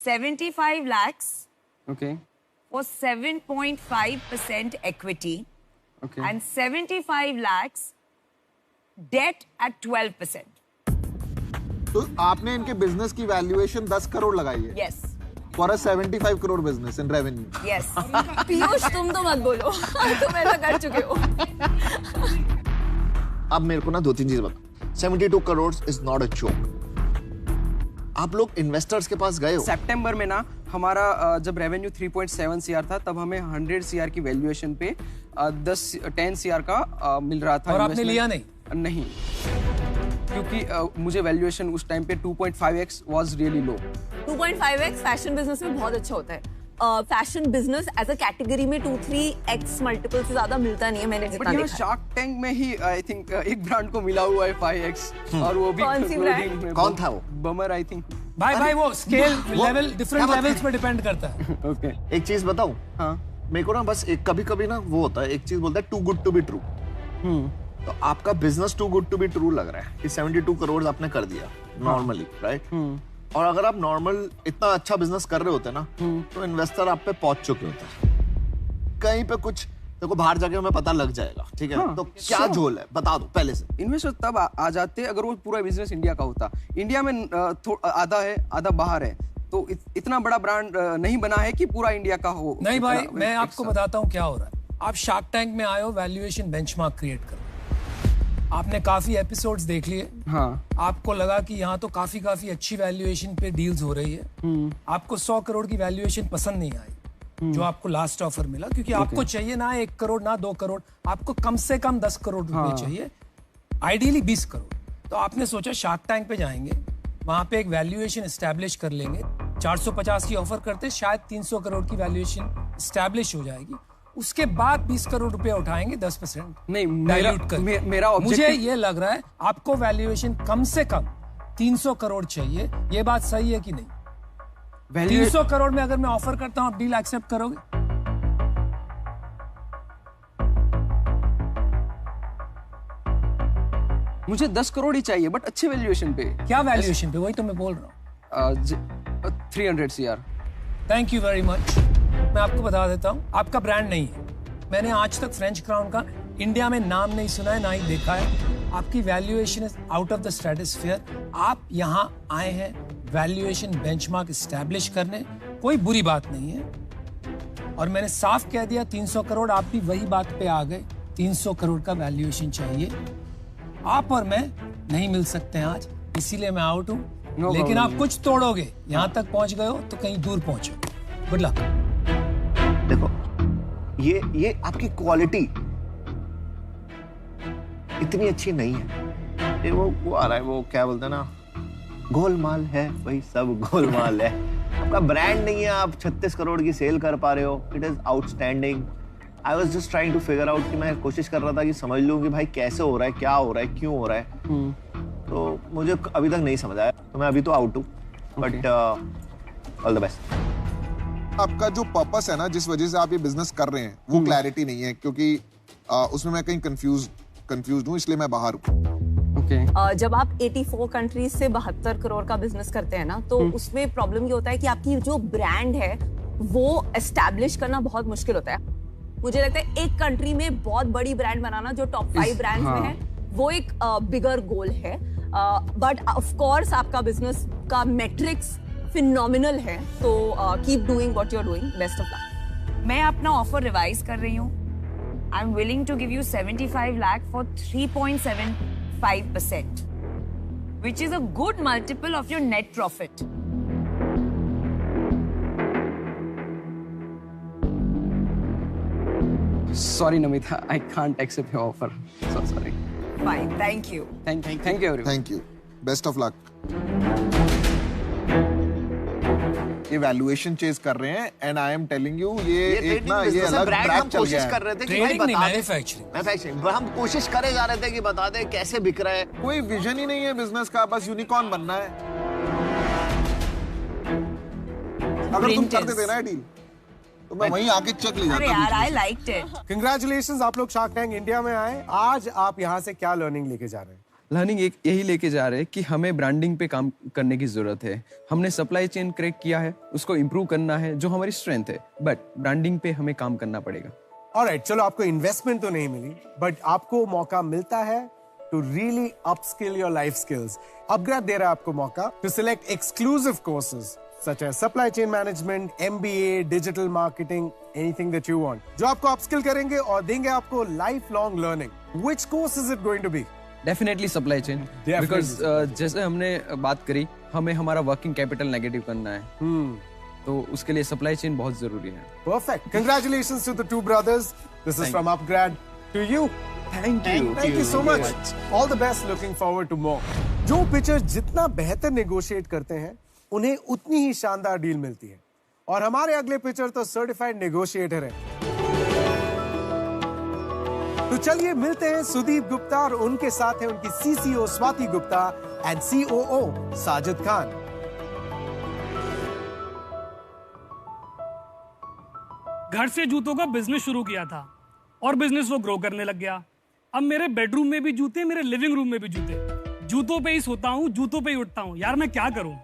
75 lakhs Okay. for 7.5% equity Okay. and 75 lakhs debt at 12%. तो आपने इनके बिजनेस की वैल्यूएशन 10 करोड़ लगाई है Yes. For a 75 crore business in revenue. Yes. Piyush तुम तो मत बोलो. तुम ऐसा कर चुके हो. अब मेरे को ना 2-3 चीज बता. 72 crore is not a joke. आप लोग इन्वेस्टर्स के पास गए हो? सितंबर में ना हमारा जब रेवेन्यू 3.7 CR था तब हमें 100 CR की वैल्यूएशन पे 10 CR का मिल रहा था. और आपने लिया नहीं? नहीं, क्योंकि मुझे वैल्यूएशन उस टाइम पे 2.5x was really low. 2.5x fashion business में बहुत अच्छा होता है. Fashion business as a category में 2-3x मल्टीपल से ज्यादा मिलता नहीं है. मैंने जितना देखा है. शार्क टैंक में ही आई थिंक एक ब्रांड को मिला हुआ है 5x और वो भी कौन सी ब्रांड? में. कौन था वो? Bummer I think. भाई वो स्केल लेवल डिफरेंट लेवल्स पे डिपेंड करता है. ओके. एक चीज बताऊं? हाँ. मेरे को ना बस एक कभी-कभी ना वो होता है, एक चीज बोलता है too good to be true. तो आपका business too good to be true लग रहा है कि 72 करोड़ आपने कर दिया नॉर्मली, राइट? और अगर आप नॉर्मल इतना अच्छा बिजनेस कर रहे होते ना तो इन्वेस्टर आप पे पहुंच चुके होते. कहीं पे कुछ देखो बाहर जाके हमें पता लग जाएगा, ठीक है? तो क्या झोल है बता दो पहले से. इन्वेस्टर तब आ जाते अगर वो पूरा बिजनेस इंडिया का होता. इंडिया में आधा है आधा बाहर है, तो इतना बड़ा ब्रांड नहीं बना है कि पूरा इंडिया का हो. नहीं भाई, मैं आपको बताता हूँ क्या हो रहा है. आप शार्क टैंक में आए हो वैल्यूएशन बेंचमार्क क्रिएट करो. आपने काफी एपिसोड्स देख लिए. हाँ. आपको लगा कि यहाँ तो काफी अच्छी वैल्यूएशन पे डील्स हो रही है. आपको 100 करोड़ की वैल्यूएशन पसंद नहीं आई जो आपको लास्ट ऑफर मिला, क्योंकि आपको चाहिए ना 1 करोड़ ना 2 करोड़, आपको कम से कम 10 करोड़ रुपए चाहिए, आइडियली 20 करोड़. तो आपने सोचा शार्क टैंक पे जाएंगे, वहां पे एक वैल्यूएशन एस्टैब्लिश कर लेंगे. 450 की ऑफर करते शायद 300 करोड़ की वैल्यूएशन एस्टैब्लिश हो जाएगी. उसके बाद 20 करोड़ रुपए उठाएंगे 10%. नहीं, मेरा मुझे ये लग रहा है आपको वैल्यूएशन कम से कम 300 करोड़ चाहिए. ये बात सही है कि नहीं? 300 करोड़ में अगर मैं ऑफर करता हूं आप डील एक्सेप्ट करोगे? मुझे 10 करोड़ ही चाहिए बट अच्छे वैल्यूएशन पे. क्या वैल्यूएशन पे? वही तो मैं बोल रहा हूँ. 300 CR. Thank you very much. मैं आपको बता देता हूँ आपका ब्रांड नहीं है. मैंने आज तक फ्रेंच क्राउन का इंडिया में नाम नहीं सुना है ना ही देखा है. आपकी valuation is out of the stratosphere. आप यहाँ आए हैं वैल्यूएशन बेंचमार्क एस्टैब्लिश करने, कोई बुरी बात नहीं है. और मैंने साफ कह दिया 300 करोड़. आप भी वही बात पे आ गए. 300 करोड़ का वैल्यूएशन चाहिए. आप और मैं नहीं मिल सकते हैं आज, इसीलिए मैं आउट हूँ. लेकिन आप कुछ तोड़ोगे. यहाँ तक पहुंच गए हो तो कहीं दूर पहुंचोगे. Good luck. देखो ये आपकी क्वालिटी इतनी अच्छी नहीं है. ये वो आ रहा है, वो क्या बोलते हैं ना, गोलमाल है, वही सब गोलमाल है. आपका ब्रांड नहीं है, आप 36 करोड़ की सेल कर पा रहे हो. It is outstanding. I was just trying to figure out कि मैं कोशिश कर रहा था कि समझ लूं कि भाई कैसे हो रहा है, क्या हो रहा है, क्यों हो रहा है. तो मुझे अभी तक नहीं समझ आया, तो मैं अभी तो आउट हूँ. But all the best. आपका जो पर्पस है ना, जिस वजह से आप ये बिजनेस कर रहे हैं, वो क्लैरिटी नहीं है, क्योंकि उसमें मैं कहीं कंफ्यूज हूँ, इसलिए मैं बाहर हूँ. जब आप 84 कंट्रीज से 72 करोड़ का बिजनेस करते हैं ना, तो उसमें प्रॉब्लम ये होता है कि आपकी जो ब्रांड है वो एस्टैब्लिश करना बहुत मुश्किल होता है. मुझे लगता है एक कंट्री में बहुत बड़ी ब्रांड बनाना जो टॉप 5 ब्रांड्स में है, वो एक बिगर गोल है. बट ऑफ कोर्स आपका बिजनेस का मैट्रिक्स फिनोमिनल है, तो keep doing what you are doing. Best of luck. मैं अपना ऑफर रिवाइज कर रही हूँ. I am willing to give you 75 lakh for 3.75%, which is a good multiple of your net profit. Sorry Namita, I can't accept your offer. So sorry. Fine, thank you. Thank you everyone. Thank you. Best of luck. ये valuation chase कर रहे हैं and I am telling you ये एक ना ये अलग track चल गया है. कर रहे थे कि भाई बता मैन्युफैक्चरिंग हम कोशिश करे जा रहे थे कि बता दे कैसे बिक रहा है. कोई विजन ही नहीं है बिजनेस का, बस यूनिकॉर्न बनना है. अगर तुम कर देते ना डील तो मैं वहीं आके चेक ले जाता. अरे यार, I liked it. Congratulations, आप लोग शार्क टैंक इंडिया में आए. आज आप यहाँ से क्या लर्निंग लेके जा रहे हैं? लर्निंग एक यही लेके जा रहे हैं कि हमें ब्रांडिंग पे काम करने की जरूरत है। हमने सप्लाई चेन क्रैक किया है, उसको इम्प्रूव करना है, जो हमारी स्ट्रेंथ है, बट ब्रांडिंग पे हमें काम करना पड़ेगा। ऑलराइट, चलो आपको इन्वेस्टमेंट तो नहीं मिली, बट आपको मौका मिलता है to really upskill your life skills. Upgrade दे रहा है आपको मौका to select exclusive courses such as supply chain management, MBA, digital marketing, anything that you want, जो आपको अपस्किल करेंगे और देंगे आपको lifelong learning. Which course is it going to be? Definitely supply chain, because जैसे हमने बात करी, हमें हमारा वर्किंग कैपिटल नेगेटिव करना है, तो उसके लिए सप्लाई चेन बहुत जरूरी है। Perfect. Congratulations to the two brothers. This is from Upgrad to you. Thank you. Thank you so much. All the best. Looking forward to more. जो पिचर जितना बेहतर नेगोशिएट करते हैं, उन्हें उतनी ही शानदार डील मिलती है। और हमारे अगले पिचर तो सर्टिफाइड नेगोशिएटर है। तो चलिए मिलते हैं सुदीप गुप्ता और उनके साथ है उनकी CCO Swati Gupta and COO Sajid Khan. घर से जूतों का बिजनेस शुरू किया था और बिजनेस वो ग्रो करने लग गया। अब मेरे बेडरूम में भी जूते, मेरे लिविंग रूम में भी जूते। जूतों पे ही सोता हूँ, जूतों पे ही उठता हूँ। यार मैं क्या करूँ?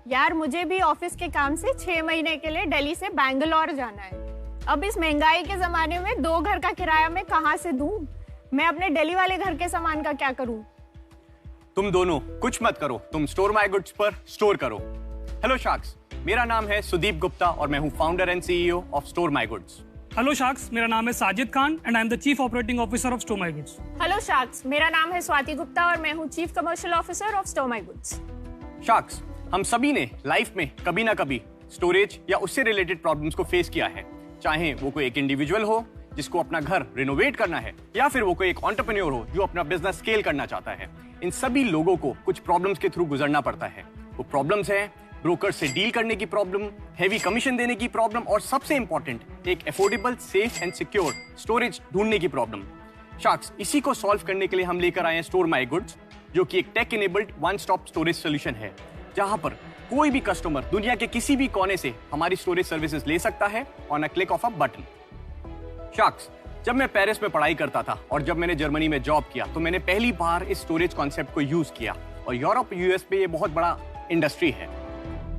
यार मुझे भी ऑफिस के काम से 6 महीने के लिए दिल्ली से बैंगलोर जाना है। अब इस महंगाई के जमाने में 2 घर का किराया मैं कहाँ से दूं? मैं अपने दिल्ली वाले घर के सामान का क्या करूं? तुम दोनों कुछ मत करो, तुम स्टोर माय गुड्स पर स्टोर करो। हेलो शार्क्स, मेरा नाम है सुदीप गुप्ता और मैं हूँ founder and CEO of store my goods. Hello sharks, मेरा नाम है Sajid Khan and I am the chief operating officer of store my goods. Hello sharks, मेरा नाम है स्वाति गुप्ता और मैं हूँ chief commercial officer of store my goods. Sharks, हम सभी ने लाइफ में कभी ना कभी स्टोरेज या उससे रिलेटेड प्रॉब्लम्स को फेस किया है, चाहे वो कोई एक इंडिविजुअल हो जिसको अपना घर रिनोवेट करना है, या फिर वो कोई एक एंटरप्रेन्योर हो जो अपना बिजनेस स्केल करना चाहता है। इन सभी लोगों को कुछ प्रॉब्लम्स के थ्रू गुजरना पड़ता है। वो प्रॉब्लम्स हैं ब्रोकर से डील करने की प्रॉब्लम, हैवी कमीशन देने की प्रॉब्लम और सबसे इंपॉर्टेंट एक affordable, safe and secure storage ढूंढने की प्रॉब्लम। शार्क्स, इसी को सॉल्व करने के लिए हम लेकर आए हैं स्टोर माय गुड्स, जो कि एक tech enabled one stop storage solution है, जहां पर कोई भी कस्टमर दुनिया के किसी भी कोने से हमारी स्टोरेज सर्विसेज ले सकता है on a click of a button. Sharks, जब मैं पेरिस में पढ़ाई करता था और जब मैंने जर्मनी में जॉब किया, तो मैंने पहली बार इस स्टोरेज कॉन्सेप्ट को यूज किया और यूरोप, US पे ये बहुत बड़ा इंडस्ट्री है।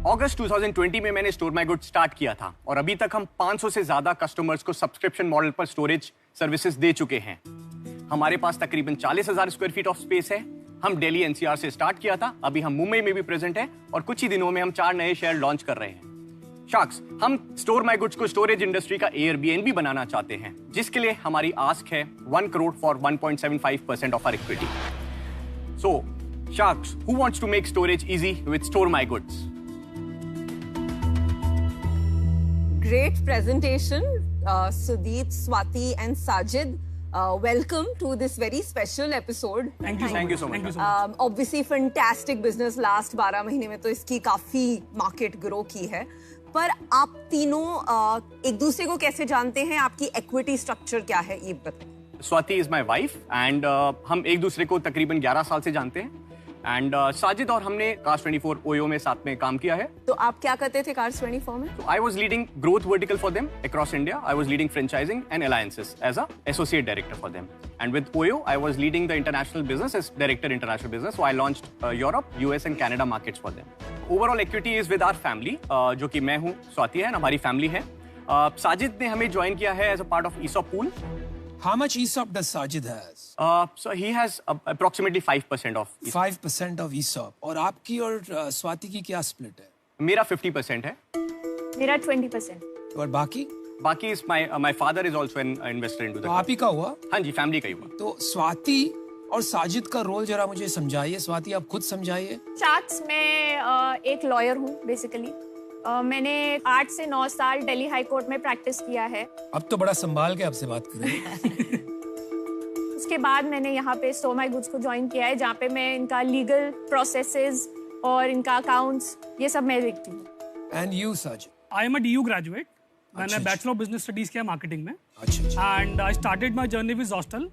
अगस्त 2020 में मैंने स्टोर माय गुड्स स्टार्ट किया था और अभी तक हम 500 से ज्यादा कस्टमर्स को सब्सक्रिप्शन मॉडल पर स्टोरेज सर्विसेज दे चुके हैं। हमारे पास तकरीबन 40,000 स्क्वायर फीट ऑफ स्पेस है। हम दिल्ली NCR से स्टार्ट किया था, अभी हम मुंबई में भी प्रेजेंट है और कुछ ही दिनों में हम 4 नए शहर लॉन्च कर रहे हैं। शार्क्स, हम स्टोर माय गुड्स को स्टोरेज इंडस्ट्री का Airbnb बनाना चाहते हैं, जिसके लिए हमारी आस्क है 1 crore for 1.75% of our equity. So sharks, who wants to make storage easy with store my goods? Great presentation, Sudeep, Swati and Sajid. Welcome to this very special episode. Thank you so much. Obviously fantastic business, last 12 महीने में तो इसकी काफी market grow की है। पर आप तीनों एक दूसरे को कैसे जानते हैं? आपकी इक्विटी स्ट्रक्चर क्या है, ये बताइए। Swati is my wife and हम एक दूसरे को तकरीबन 11 साल से जानते हैं एंड साजिद और हमने Cars24 OYO में साथ में काम किया है। तो आप क्या करते थे Cars24 में? I was leading growth vertical for them across India. I was leading franchising and alliances as a associate director for them. And with OYO, I was leading the international business as director international business. So I launched Europe, US and Canada markets for them. Overall equity is with our family, जो कि मैं हूँ, स्वाति है, हमारी family है। साजिद ने हमें join किया है as a part of ESOP pool. How much ESOP does Sajid has? So he has approximately 5% of ESOP. 5% of ESOP. और आपकी और स्वाति की क्या स्प्लिट है? मेरा 50% है। मेरा 20%। और बाकी? बाकी is my father is also an investor into the. तो आप ही का हुआ? हाँ जी, फैमिली का ही हुआ। तो स्वाति और साजिद का रोल जरा मुझे समझाइए। स्वाति, आप खुद समझाइए। शार्क्स, मैं एक लॉयर हूँ बेसिकली। मैंने 8 से 9 साल दिल्ली हाई कोर्ट में प्रैक्टिस किया है। अब तो बड़ा संभाल के आपसे बात कर रहे हैं। उसके बाद मैंने यहाँ पे स्टोर माय गुड्स को ज्वाइन किया है, जहाँ पे मैं इनका लीगल प्रोसेसेस और इनका अकाउंट्स ये सब मैं देखती हूँ। And you, Sajid? I am a DU graduate. मैंने अच्छा। बैचलर ऑफ बिजनेस स्टडीज किया मार्केटिंग में अच्छा। And I started my journey with hostel.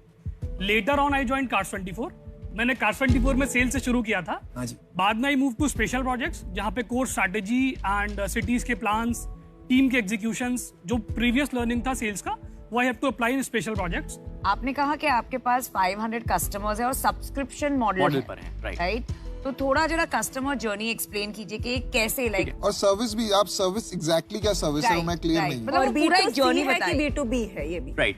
Later on I joined Cars24। मैंने Cars24 में सेल से शुरू किया था। हाँ जी। बाद में I move to special projects, जहाँ पे कोर स्ट्रैटेजी एंड सिटीज के प्लान्स, टीम के एग्जीक्यूशंस, जो प्रीवियस लर्निंग था सेल्स का, वो I have to apply in special projects. आपने कहा कि आपके पास 500 कस्टमर्स है और सब्सक्रिप्शन मॉडल पर है, राइट? तो थोड़ा जरा कस्टमर जर्नी एक्सप्लेन कीजिए कि कैसे लाइक, और सर्विस भी, आप सर्विस एग्जैक्टली क्या सर्विस है वो मैं क्लियर नहीं हूं। मतलब पूरा एक जर्नी है कि बताइए। B2B है ये भी। राइट।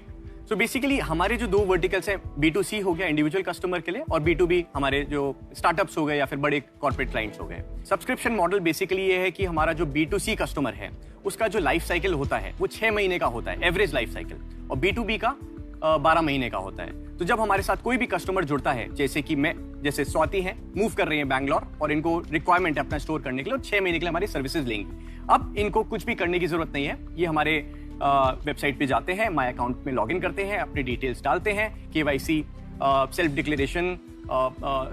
सो बेसिकली हमारे जो 2 वर्टिकल्स हैं, B2C हो गया इंडिविजुअल कस्टमर के लिए, और B2B हमारे जो स्टार्टअप्स हो गए या फिर बड़े कॉर्पोरेट क्लाइंट्स हो गए। सब्सक्रिप्शन मॉडल बेसिकली ये है कि हमारा जो B2C कस्टमर है उसका जो लाइफ साइकिल होता है वो 6 महीने का होता है, एवरेज लाइफ साइकिल, और B2B का 12 महीने का होता है। तो जब हमारे साथ कोई भी कस्टमर जुड़ता है, जैसे कि जैसे स्वाति हैं, मूव कर रही हैं बैंगलोर और इनको रिक्वायरमेंट है अपना स्टोर करने के लिए और 6 महीने के लिए हमारी सर्विसेज लेंगी। अब इनको कुछ भी करने की जरूरत नहीं है, ये हमारे वेबसाइट पे जाते हैं, माय अकाउंट में लॉगिन करते हैं, अपनी डिटेल्स डालते हैं, KYC, self declaration,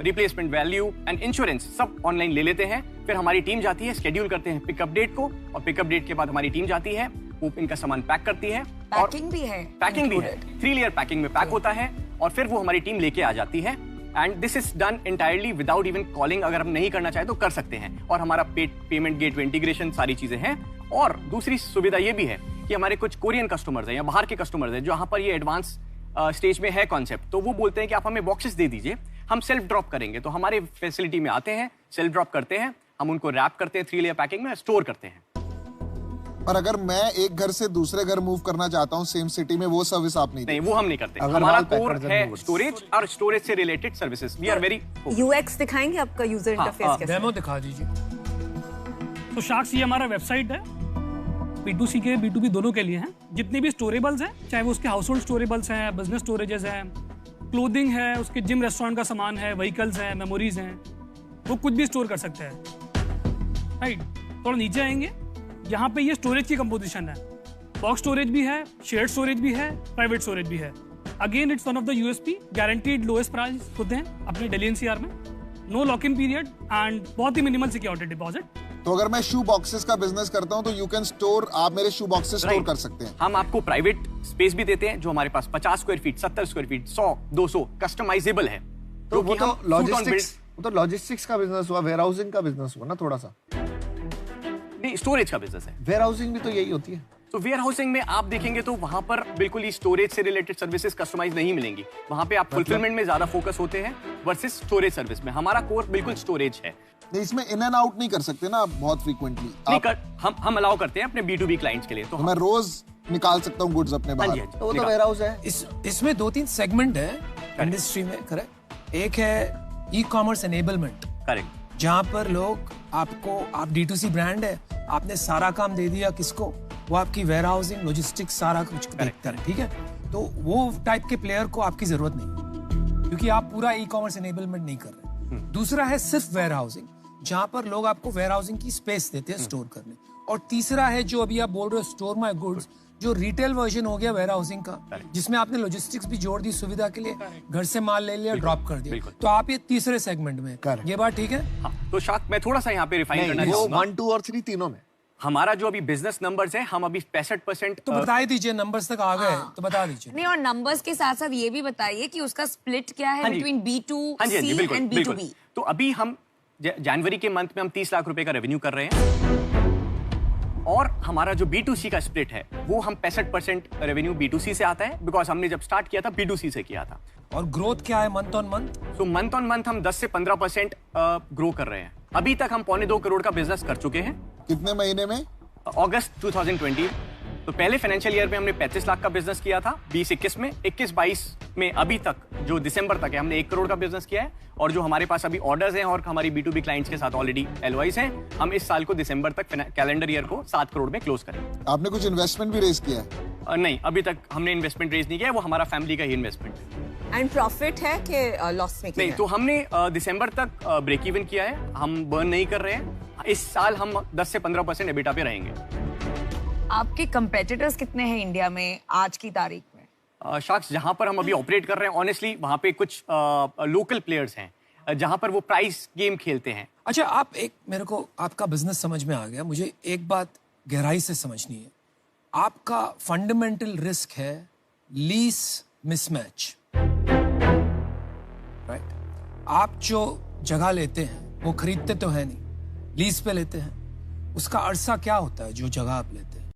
replacement value and insurance सब ऑनलाइन ले लेते हैं। फिर हमारी टीम जाती है, शेड्यूल करते हैं पिकअप डेट को, और पिकअप डेट के बाद हमारी टीम जाती है, वो इनका सामान पैक करती है। पैकिंग भी है? पैकिंग भी है, 3 लेयर पैकिंग में पैक होता है, और फिर वो हमारी टीम लेके आ जाती है। And this is done entirely without even calling. अगर हम नहीं करना चाहे तो कर सकते हैं, और हमारा पेमेंट गेटवे इंटीग्रेशन सारी चीजें हैं। और दूसरी सुविधा ये भी है कि हमारे कुछ कोरियन कस्टमर्स हैं या बाहर के कस्टमर्स हैं जहां पर ये एडवांस स्टेज में है कॉन्सेप्ट, तो वो बोलते हैं कि आप हमें बॉक्सेस दे दीजिए, हम सेल्फ ड्रॉप करेंगे। तो हमारे फैसिलिटी में आते हैं, सेल्फ ड्रॉप करते हैं, हम उनको रैप करते हैं 3 लेयर पैकिंग में, स्टोर करते हैं। और अगर मैं एक घर से दूसरे घर मूव करना चाहता हूँ सेम सिटी में, वो सर्विस आप नहीं वो हम नहीं करते। हमारा कोर है स्टोरेज, और स्टोरेज से related services we are very. UX दिखाएंगे आपका यूजर इंटरफेस कैसे? डेमो दिखा दीजिए। तो शार्क्स, ये हमारा वेबसाइट है, B2C के B2B दोनों के लिए है। जितने भी स्टोरेबल्स हैं, चाहे वो उसके हाउस होल्ड स्टोरेबल्स हैं, बिजनेस स्टोरेजेस हैं, क्लोथिंग है, उसके जिम रेस्टोरेंट का सामान है, व्हीकल्स हैं, मेमोरीज हैं, वो कुछ भी स्टोर कर सकते हैं। राइट, थोड़ा नीचे आएंगे, यहाँ पे ये स्टोरेज की कंपोजिशन है। बॉक्स स्टोरेज भी है, शेयर्ड स्टोरेज भी है, प्राइवेट स्टोरेज भी है। Again it's one of the USP, guaranteed lowest price होते हैं अपने दिल्ली NCR में, no lock in period and बहुत ही मिनिमल सिक्योरिटी डिपॉजिट। तो अगर मैं शू बॉक्सेस का बिजनेस करता हूं तो यू कैन स्टोर, आप मेरे शू बॉक्सेस स्टोर कर सकते हैं। हम आपको प्राइवेट स्पेस भी देते हैं जो हमारे पास 50 square feet, 70 square feet, 100, 200 customisable है। तो वो तो लॉजिस्टिक्स का बिजनेस हुआ, वेयरहाउसिंग का बिजनेस हुआ ना थोड़ा सा। नहीं, स्टोरेज का बिजनेस है। वेयरहाउसिंग भी तो यही होती है। तो वेयरहाउसिंग में आप देखेंगे तो वहां पर बिल्कुल ही स्टोरेज से रिलेटेड सर्विसेज कस्टमाइज नहीं मिलेंगी। वहां पे आप फुलफिलमेंट में ज्यादा फोकस होते हैं वर्सेस स्टोरेज सर्विस में। हमारा कोर बिल्कुल स्टोरेज है। नहीं, इसमें इन एंड आउट नहीं कर सकते ना आप बहुत फ्रीक्वेंटली। हम अलाउ करते हैं अपने B2B क्लाइंट्स के लिए। तो मैं रोज निकाल सकता हूँ गुड्स अपने बाहर। तो वो तो वेयरहाउस है। इसमें 2-3 सेगमेंट है इंडस्ट्री में, करेक्ट। एक है ई-कॉमर्स एनेबलमेंट, करेक्ट, जहां पर लोग आपको, आप D2C ब्रांड है, आपने सारा काम दे दिया किसको, वो आपकी वेयरहाउसिंग, लॉजिस्टिक्स सारा कुछ देखता है, ठीक है। तो वो टाइप के प्लेयर को आपकी जरूरत नहीं, क्योंकि आप पूरा ई-कॉमर्स एनेबलमेंट नहीं कर रहे। दूसरा है सिर्फ वेयरहाउसिंग, जहां पर लोग आपको वेयरहाउसिंग की स्पेस देते हैं स्टोर करने। और तीसरा है जो अभी आप बोल रहे हो स्टोर माय गुड्स, जो रिटेल वर्जन हो गया वेयरहाउसिंग का, जिसमें आपने लॉजिस्टिक्स भी जोड़ दी सुविधा के लिए, घर से माल ले लिया, ड्रॉप कर दिया। तो आप ये तीसरे सेगमेंट में, ये बात ठीक है? हाँ, तो शाक मैं थोड़ा सा यहाँ पे रिफाइन करना चाहूंगा। 1, 2 और 3 तीनों में हमारा जो अभी बिजनेस नंबर्स है, हम अभी 65%। तो बता दीजिए, नंबर्स तक आ गए तो बता दीजिए। नहीं, और नंबर्स के साथ साथ ये भी बताइए कि उसका स्प्लिट क्या है बिटवीन B2C एंड B2B। तो अभी हम जनवरी के मंथ में हम 30 लाख रुपए का रेवेन्यू कर रहे हैं, और हमारा जो B2C का स्प्लिट है वो हम 65% रेवेन्यू B2C से आता है, बिकॉज हमने जब स्टार्ट किया था B2C से किया था। और ग्रोथ क्या है मंथ ऑन मंथ? तो मंथ ऑन मंथ हम 10 से 15% ग्रो कर रहे हैं। अभी तक हम 2.25 करोड़ का बिजनेस कर चुके हैं। कितने महीने में? अगस्त 2020। तो पहले फाइनेंशियल ईयर में हमने 35 लाख का बिजनेस किया था 20-21 में। 21-22 में अभी तक जो दिसंबर तक है हमने 1 करोड़ का बिजनेस किया है, और जो हमारे पास अभी ऑर्डर्स हैं और हमारी B2B क्लाइंट्स के साथ ऑलरेडी LOIs हैं, हम इस साल को दिसंबर तक कैलेंडर ईयर को 7 करोड़ में क्लोज करेंगे। आपने कुछ इन्वेस्टमेंट भी रेज किया है? नहीं, अभी तक हमने इन्वेस्टमेंट रेज नहीं किया, वो हमारा फैमिली का ही इन्वेस्टमेंट है। एंड प्रॉफिट है कि लॉस में? नहीं, तो हमने दिसंबर तक ब्रेक इवन किया है, हम बर्न नहीं कर रहे हैं। इस साल हम 10 से 15% एबिटा पे रहेंगे। आपके कंपेटिटर्स कितने हैं इंडिया में आज की तारीख में? शाक्स, जहां पर हम अभी ऑपरेट कर रहे हैं, ऑनेस्टली वहां पे कुछ लोकल प्लेयर्स हैं जहां पर वो प्राइस गेम खेलते हैं। अच्छा, आप एक, मेरे को आपका बिजनेस समझ में आ गया, मुझे एक बात गहराई से समझनी है। आपका फंडामेंटल रिस्क है लीज मिसमैच, राइट? आप जो जगह लेते हैं वो खरीदते तो है नहीं, लीज पे लेते हैं। उसका अरसा क्या होता है जो जगह आप लेते हैं?